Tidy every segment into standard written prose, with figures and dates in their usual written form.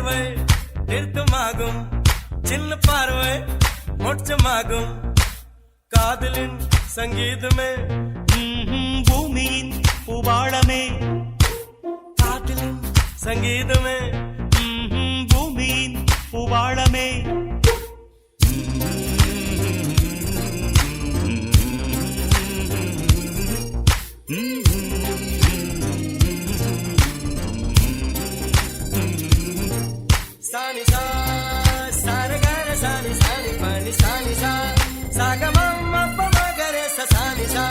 வேர்வை நிறுத்தமாகும், சின்ன பார்வை மோட்சமாகும். காதலின் சங்கீதமே பூமியின் பூபாளமே, காதலின் சங்கீதமே பூமியின் பூபாளமே. சானி சா சாரகர சானி சானி பனி சானி சா சாகமம் அப்பமகரே சானி சா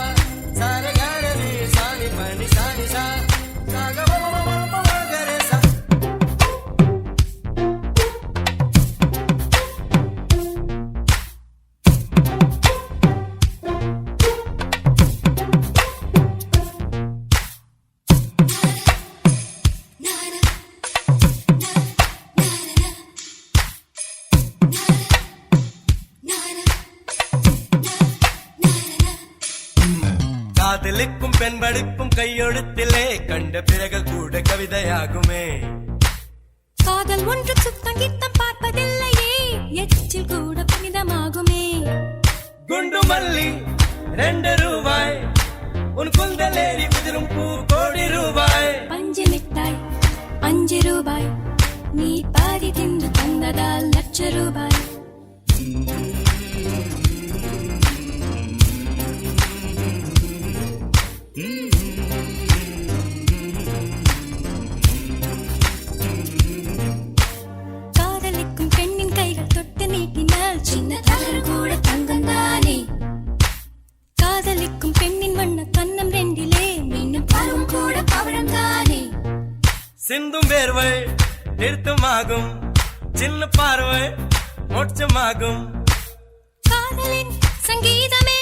சாரகர நீ சானி பனி சானி சா சாகமம் அப்பமகரே சா. காதலுக்கும் பெண்படுக்கும் கையெழுத்திலே கண்ட பிறகு கூட கவிதையாகுமே. காதல் ஒன்று சுத்தம் கித்தம் பார்ப்பதில்லையே, எச்சில் கூட புனிதமாகுமே. குண்டு மல்லி 2 ரூபாய், உன் குந்தலேறி உதிரும் பூ கோடி ரூபாய். பஞ்சு மிட்டாய் 5 ரூபாய், நீ பாதி தின்று தந்ததால் ₹1,00,000. காதலிக்கும் பெண்ணின் கைகள் தொட்டு நீட்டினால் சின்ன தவறு கூட தங்கம் தானே. காதலிக்கும் பெண்ணின் வண்ண கண்ணம் 2 மீண்டும் பருவம் கூட பவழம் தானே. சிந்தும் வேர்வை நிறுத்தமாகும், சின்ன பார்வை மோட்சமாகும். காதலின் சங்கீதமே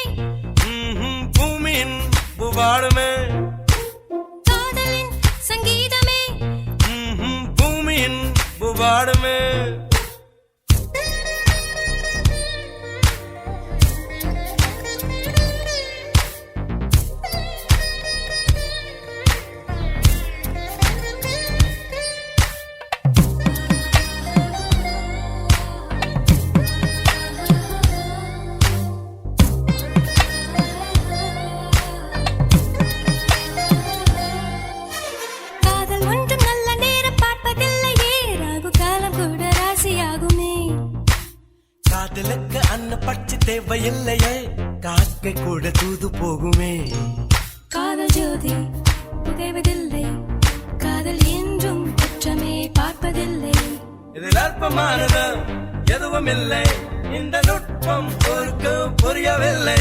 பூமியின் பூபாளமே, காதலின் சங்கீதமே பூமியின் பூபாளமே. காதல் ஒன்றும் நல்ல நேரம் பார்ப்பதில்லையே, ராகு காலம் கூட ராசியாகுமே. காதலுக்கு அன்ன பட்சி தேவையில்லையே, காக்கை கூட தூது போகுமே. காதல் ஜோதி புகைவதில்லை, காதல் என்றும் குற்றமே பார்ப்பதில்லை. இதில் அற்பமானது எதுவும் இல்லை, இந்த நுட்பம் பொறுக்க புரியவில்லை.